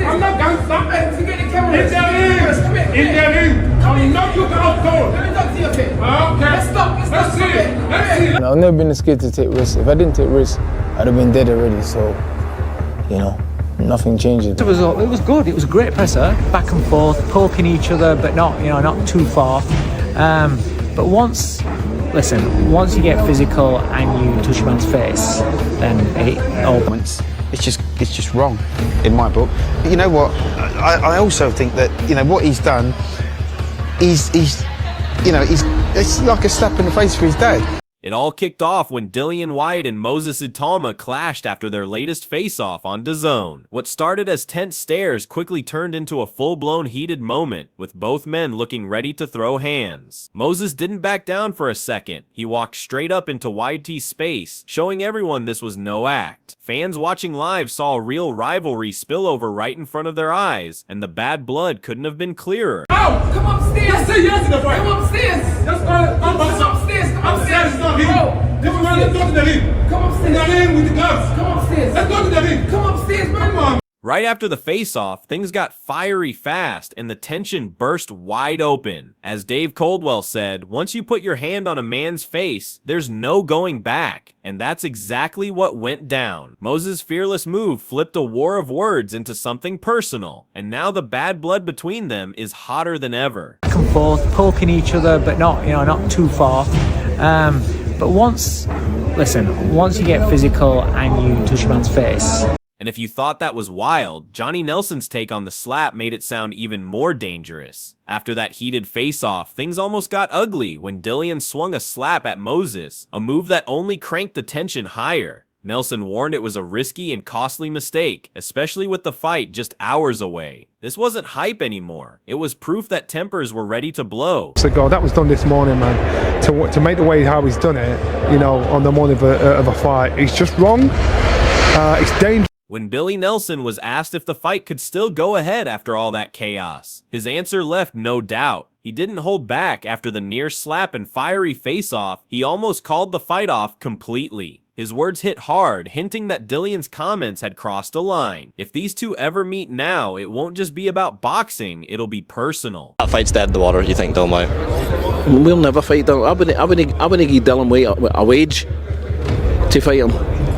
I'm not gangster. In the ring. I'll knock you out cold. Let me talk to you a bit. Okay. Let's see it. I've never been scared to take risks. If I didn't take risks, I'd have been dead already. So, you know, nothing changes. It was good. It was a great presser, back and forth, poking each other, but not, you know, not too far. But once you get physical and you touch a man's face, then it opens. It's just wrong in my book. You know what? I also think that, you know, what he's done, it's like a slap in the face for his dad. It all kicked off when Dillian Whyte and Moses Itauma clashed after their latest face-off on DAZN. What started as tense stares quickly turned into a full-blown heated moment, with both men looking ready to throw hands. Moses didn't back down for a second. He walked straight up into Whyte's space, showing everyone this was no act. Fans watching live saw a real rivalry spill over right in front of their eyes, and the bad blood couldn't have been clearer. Oh, come upstairs! Let's say yes to the fight! Come upstairs! Let's go! Come upstairs! Come upstairs! Bro, let's go to the ring! Come upstairs! In the ring with the gloves! Come upstairs! Let's go to the ring! Come upstairs, man! Come on! Right after the face-off, things got fiery fast and the tension burst wide open. As Dave Coldwell said, once you put your hand on a man's face, there's no going back. And that's exactly what went down. Moses' fearless move flipped a war of words into something personal, and now the bad blood between them is hotter than ever. Back and forth, poking each other, but not, you know, not too far. But once you get physical and you touch a man's face. And if you thought that was wild, Johnny Nelson's take on the slap made it sound even more dangerous. After that heated face-off, things almost got ugly when Dillian swung a slap at Moses, a move that only cranked the tension higher. Nelson warned it was a risky and costly mistake, especially with the fight just hours away. This wasn't hype anymore. It was proof that tempers were ready to blow. So that was done this morning, man. To make the way how he's done it, you know, on the morning of a fight, it's just wrong. It's dangerous. When Billy Nelson was asked if the fight could still go ahead after all that chaos, his answer left no doubt. He didn't hold back after the near slap and fiery face-off. He almost called the fight off completely. His words hit hard, hinting that Dillian's comments had crossed a line. If these two ever meet now, it won't just be about boxing, it'll be personal. That fight's dead in the water, you think, Dillian Whyte? We'll never fight Dillian. I wouldn't give Dillian Whyte a wage to fight him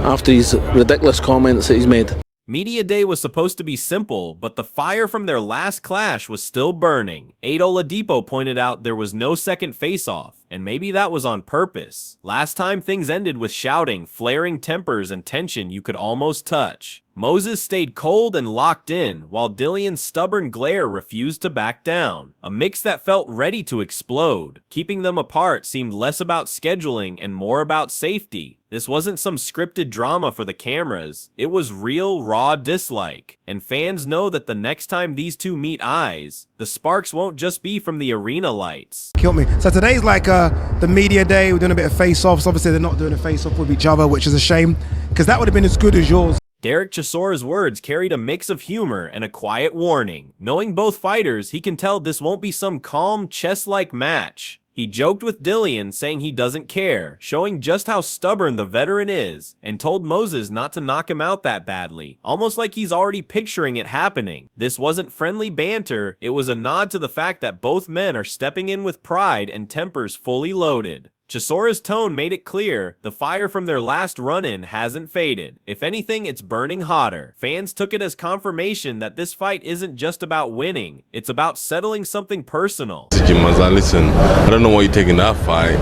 after his ridiculous comments that he's made. Media Day was supposed to be simple, but the fire from their last clash was still burning. Oladipo pointed out there was no second face-off, and maybe that was on purpose. Last time things ended with shouting, flaring tempers, and tension you could almost touch. Moses stayed cold and locked in, while Dillian's stubborn glare refused to back down. A mix that felt ready to explode. Keeping them apart seemed less about scheduling and more about safety. This wasn't some scripted drama for the cameras. It was real, raw dislike. And fans know that the next time these two meet eyes, the sparks won't just be from the arena lights. Killed me. So today's like the media day. We're doing a bit of face-offs. Obviously, they're not doing a face-off with each other, which is a shame, because that would have been as good as yours. Derek Chisora's words carried a mix of humor and a quiet warning. Knowing both fighters, he can tell this won't be some calm, chess-like match. He joked with Dillian, saying he doesn't care, showing just how stubborn the veteran is, and told Moses not to knock him out that badly, almost like he's already picturing it happening. This wasn't friendly banter, it was a nod to the fact that both men are stepping in with pride and tempers fully loaded. Chisora's tone made it clear the fire from their last run-in hasn't faded. If anything, it's burning hotter. Fans took it as confirmation that this fight isn't just about winning, it's about settling something personal. Listen, I don't know why you're taking that fight,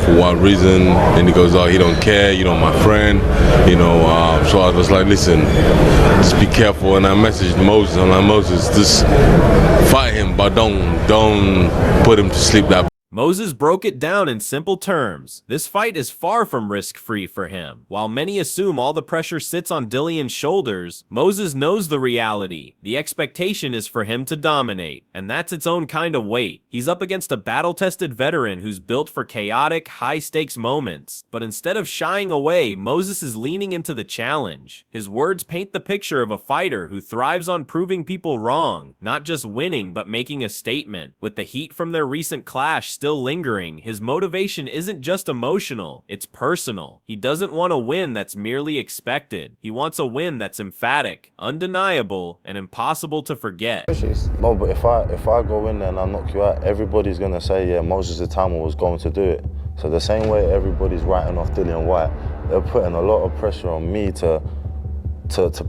for what reason, and he goes, oh, he don't care, you know, my friend, you know, so I was like, listen, just be careful, and I messaged Moses, I'm like, Moses, just fight him, but don't put him to sleep that. Moses broke it down in simple terms. This fight is far from risk-free for him. While many assume all the pressure sits on Dillian's shoulders, Moses knows the reality. The expectation is for him to dominate, and that's its own kind of weight. He's up against a battle-tested veteran who's built for chaotic, high-stakes moments. But instead of shying away, Moses is leaning into the challenge. His words paint the picture of a fighter who thrives on proving people wrong, not just winning but making a statement. With the heat from their recent clash still lingering, his motivation isn't just emotional, it's personal. He doesn't want a win that's merely expected. He wants a win that's emphatic, undeniable, and impossible to forget. No, but if I go in there and I knock you out, everybody's gonna say, yeah, Moses Itauma was going to do it. So the same way everybody's writing off Dillian Whyte, they're putting a lot of pressure on me to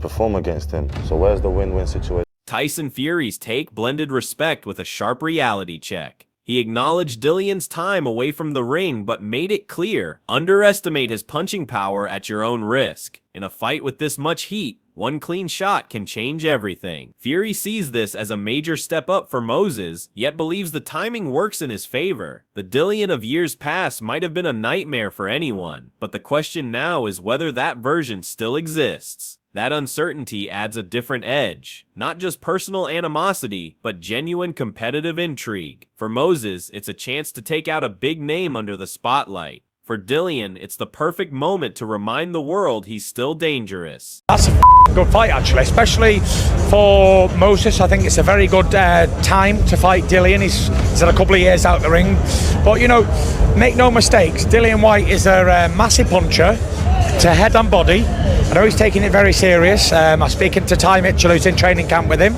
perform against him. So where's the win-win situation? Tyson Fury's take blended respect with a sharp reality check. He acknowledged Dillian's time away from the ring, but made it clear, underestimate his punching power at your own risk. In a fight with this much heat, one clean shot can change everything. Fury sees this as a major step up for Moses, yet believes the timing works in his favor. The Dillian of years past might have been a nightmare for anyone, but the question now is whether that version still exists. That uncertainty adds a different edge. Not just personal animosity, but genuine competitive intrigue. For Moses, it's a chance to take out a big name under the spotlight. For Dillian, it's the perfect moment to remind the world he's still dangerous. That's a good fight, actually, especially for Moses. I think it's a very good time to fight Dillian. He's had a couple of years out the ring. But, you know, make no mistakes, Dillian Whyte is a massive puncher to head and body. I know he's taking it very serious. I'm speaking to Ty Mitchell, who's in training camp with him.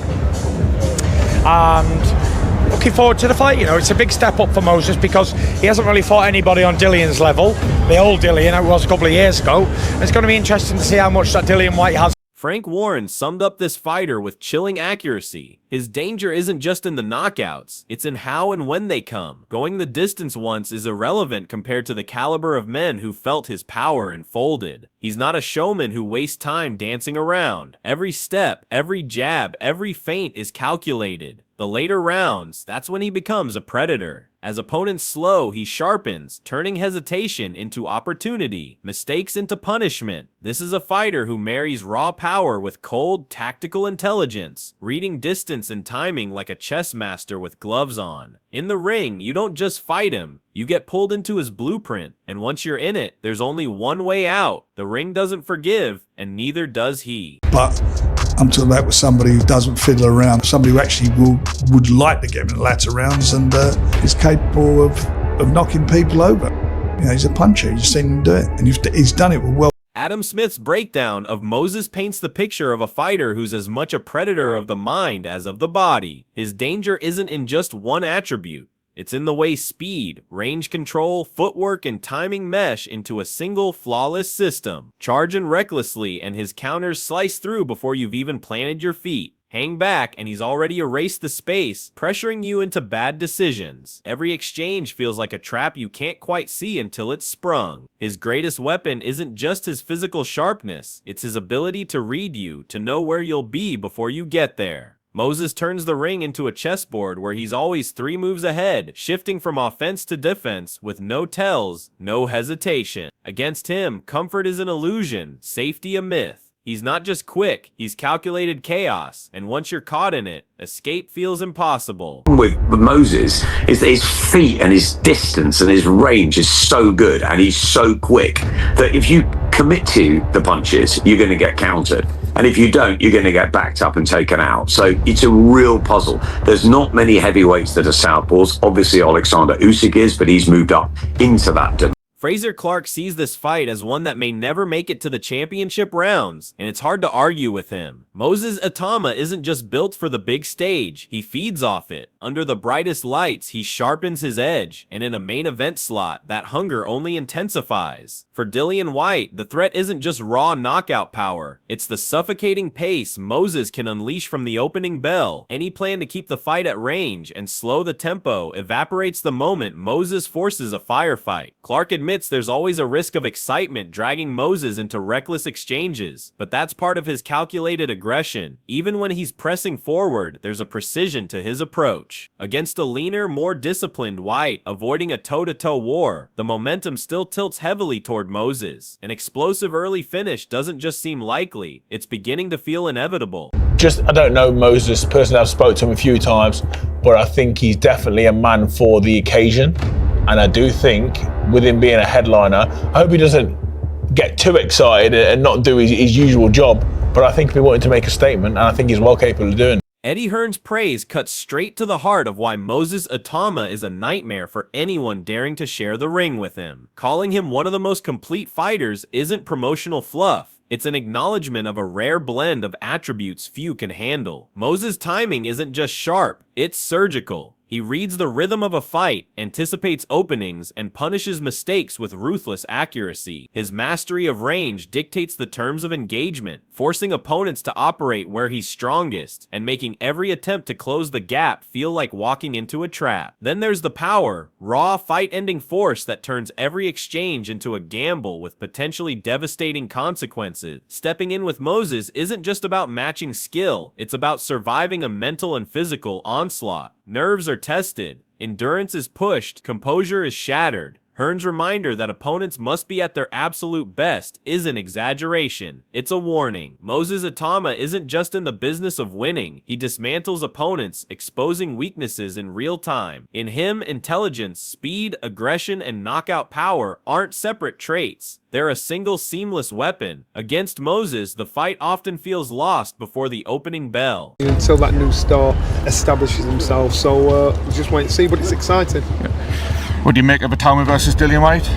And looking forward to the fight. You know, it's a big step up for Moses because he hasn't really fought anybody on Dillian's level. The old Dillian, it was a couple of years ago. And it's going to be interesting to see how much that Dillian Whyte has. Frank Warren summed up this fighter with chilling accuracy. His danger isn't just in the knockouts, it's in how and when they come. Going the distance once is irrelevant compared to the caliber of men who felt his power and folded. He's not a showman who wastes time dancing around. Every step, every jab, every feint is calculated. The later rounds, that's when he becomes a predator. As opponents slow, he sharpens, turning hesitation into opportunity, mistakes into punishment. This is a fighter who marries raw power with cold, tactical intelligence, reading distance and timing like a chess master with gloves on. In the ring, you don't just fight him, you get pulled into his blueprint, and once you're in it, there's only one way out. The ring doesn't forgive, and neither does he. But I'm talking about with somebody who doesn't fiddle around, somebody who actually would like to get him in the latter rounds and is capable of knocking people over. You know, he's a puncher, you've just seen him do it, and he's done it well. Adam Smith's breakdown of Moses paints the picture of a fighter who's as much a predator of the mind as of the body. His danger isn't in just one attribute. It's in the way speed, range control, footwork, and timing mesh into a single flawless system. Charging recklessly and his counters slice through before you've even planted your feet. Hang back and he's already erased the space, pressuring you into bad decisions. Every exchange feels like a trap you can't quite see until it's sprung. His greatest weapon isn't just his physical sharpness, it's his ability to read you, to know where you'll be before you get there. Moses turns the ring into a chessboard where he's always 3 moves ahead, shifting from offense to defense with no tells, no hesitation. Against him, comfort is an illusion, safety a myth. He's not just quick, he's calculated chaos, and once you're caught in it, escape feels impossible. With Moses is that his feet and his distance and his range is so good and he's so quick that if you commit to the punches, you're going to get countered. And if you don't, you're going to get backed up and taken out. So it's a real puzzle. There's not many heavyweights that are southpaws. Obviously, Alexander Usyk is, but he's moved up into that dimension. Fraser Clark sees this fight as one that may never make it to the championship rounds, and it's hard to argue with him. Moses Itauma isn't just built for the big stage, he feeds off it. Under the brightest lights, he sharpens his edge, and in a main event slot, that hunger only intensifies. For Dillian Whyte, the threat isn't just raw knockout power, it's the suffocating pace Moses can unleash from the opening bell. Any plan to keep the fight at range and slow the tempo evaporates the moment Moses forces a firefight. Clark admits there's always a risk of excitement dragging Moses into reckless exchanges, but that's part of his calculated aggression. Even when he's pressing forward, there's a precision to his approach. Against a leaner, more disciplined Whyte, avoiding a toe-to-toe war, the momentum still tilts heavily toward Moses. An explosive early finish doesn't just seem likely, it's beginning to feel inevitable. I don't know Moses personally, I've spoken to him a few times, but I think he's definitely a man for the occasion. And I do think, with him being a headliner, I hope he doesn't get too excited and not do his usual job. But I think if he wanted to make a statement, and I think he's well capable of doing it. Eddie Hearn's praise cuts straight to the heart of why Moses Itauma is a nightmare for anyone daring to share the ring with him. Calling him one of the most complete fighters isn't promotional fluff. It's an acknowledgement of a rare blend of attributes few can handle. Moses' timing isn't just sharp, it's surgical. He reads the rhythm of a fight, anticipates openings, and punishes mistakes with ruthless accuracy. His mastery of range dictates the terms of engagement, forcing opponents to operate where he's strongest, and making every attempt to close the gap feel like walking into a trap. Then there's the power, raw, fight-ending force that turns every exchange into a gamble with potentially devastating consequences. Stepping in with Moses isn't just about matching skill, it's about surviving a mental and physical onslaught. Nerves are tested, endurance is pushed, composure is shattered. Hearn's reminder that opponents must be at their absolute best isn't exaggeration, it's a warning. Moses Itauma isn't just in the business of winning, he dismantles opponents, exposing weaknesses in real time. In him, intelligence, speed, aggression, and knockout power aren't separate traits. They're a single seamless weapon. Against Moses, the fight often feels lost before the opening bell. Until that new star establishes himself, so we just wait and see, but it's exciting. What do you make of Itauma versus Dillian Whyte?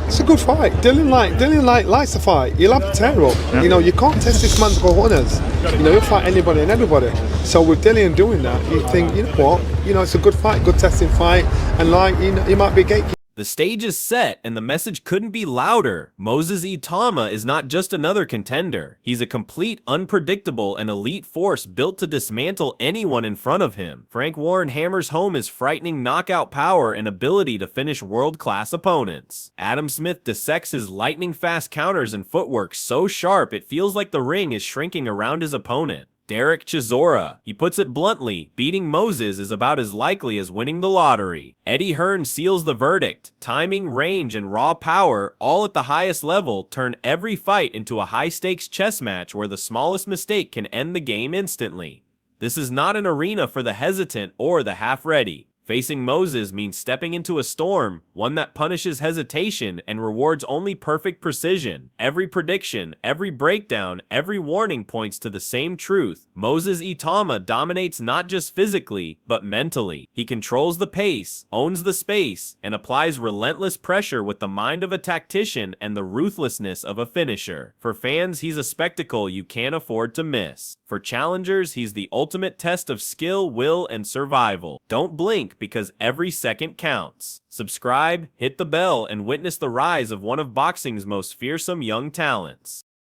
It's a good fight. Dillian Whyte likes to fight. He'll have to tear up. Yeah. You know, you can't test this man's cojones. You know, he'll fight anybody and everybody. So with Dillian doing that, you think, you know what? You know, it's a good fight, good testing fight, and like, you know, he might be a gatekeeper. The stage is set, and the message couldn't be louder. Moses Itauma is not just another contender. He's a complete, unpredictable, and elite force built to dismantle anyone in front of him. Frank Warren hammers home his frightening knockout power and ability to finish world-class opponents. Adam Smith dissects his lightning-fast counters and footwork so sharp it feels like the ring is shrinking around his opponent. Derek Chisora. He puts it bluntly, beating Moses is about as likely as winning the lottery. Eddie Hearn seals the verdict. Timing, range, and raw power, all at the highest level, turn every fight into a high-stakes chess match where the smallest mistake can end the game instantly. This is not an arena for the hesitant or the half-ready. Facing Moses means stepping into a storm, one that punishes hesitation and rewards only perfect precision. Every prediction, every breakdown, every warning points to the same truth. Moses Itauma dominates not just physically, but mentally. He controls the pace, owns the space, and applies relentless pressure with the mind of a tactician and the ruthlessness of a finisher. For fans, he's a spectacle you can't afford to miss. For challengers, he's the ultimate test of skill, will, and survival. Don't blink, because every second counts. Subscribe, hit the bell, and witness the rise of one of boxing's most fearsome young talents.